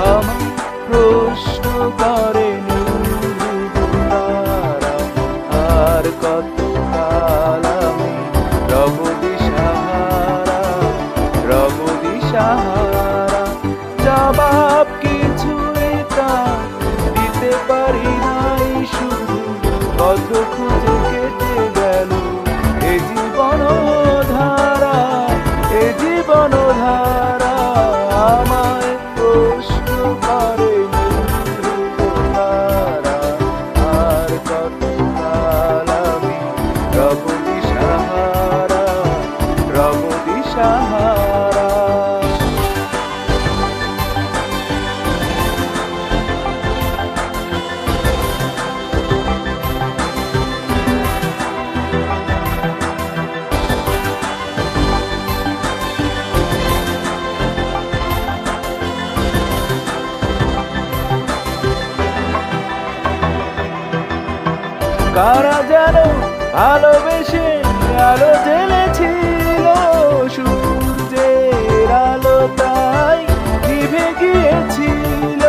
আমার প্রশ্ন করে আর কত কাল আমি রব দিশাহারা, রব দিশাহারা। জবাব কিছুই তা দিতে পারি নাই, শুধু কত খুঁজে কেটে গেল এ জীবন ধারা, এ জীবন ধারা। আমায় প্রশ্ন করে তারা আর কত কাল আমি রব দিশাহারা, রব দিশাহারা। কারা যেন ভালোবেসে আলো জ্বেলেছিল, সূর্যের আলো তাই নিভে গিয়েছিল।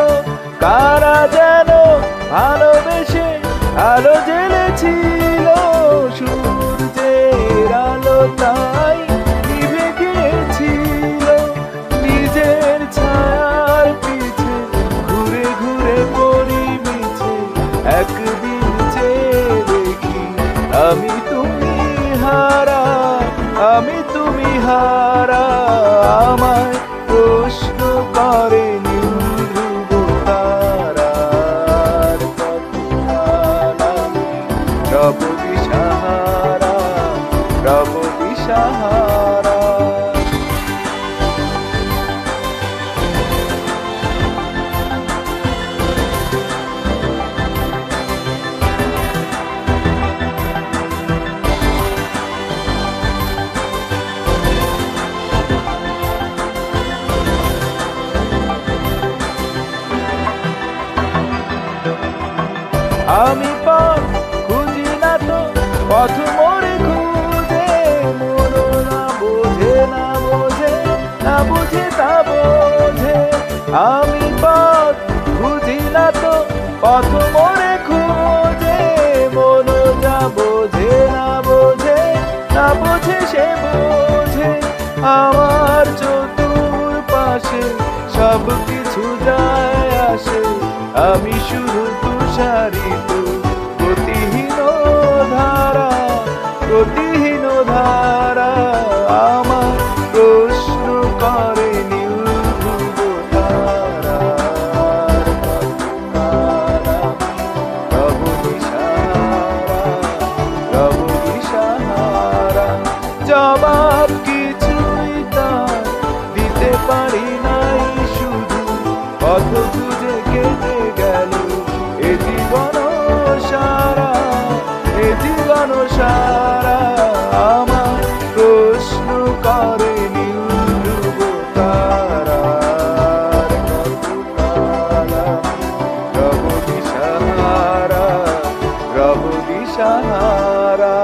কারা যেন ভালোবেসে আলো জ্বেলেছিল, সূর্যের আলো তাই নিভে গিয়েছিল। নিজের ছায়ার পিছে ঘুরে ঘুরে পড়ি মিছে, একদিন আমি তুমি হারা, আমি তুমি হারা। আমায় প্রশ্ন করে ধ্রুব তারা আর কত কাল আমি রব দিশাহারা, রব দিশাহারা। আমি পথ খুঁজি না তো পথ মোরে খুঁজে, মন না বোঝে, না বোঝে, না বুঝে তা বোঝে। আমি পথ খুঁজি না তো পথ মোরে খুঁজে, মন যা বোঝে, না বোঝে, না বোঝে সে বোঝে। আমার চতুর পাশে সব কিছু যায় আসে, আমি শুধু তুষারিত গতিহীন ধারা, গতিহীন ধারা। আমার প্রশ্ন করে ধ্রুব তারা আর কত কাল আমি রব দিশাহারা, রব দিশাহারা। জবাব কিছুই তার দিতে পারি নাই, শুধু পথ খুঁজে কেটে গেল এ জীবন সারা, এ জীবন সারা। আমার প্রশ্ন করে ধ্রুব তারা আর কত কাল আমি রব দিশাহারা, রব দিশাহারা।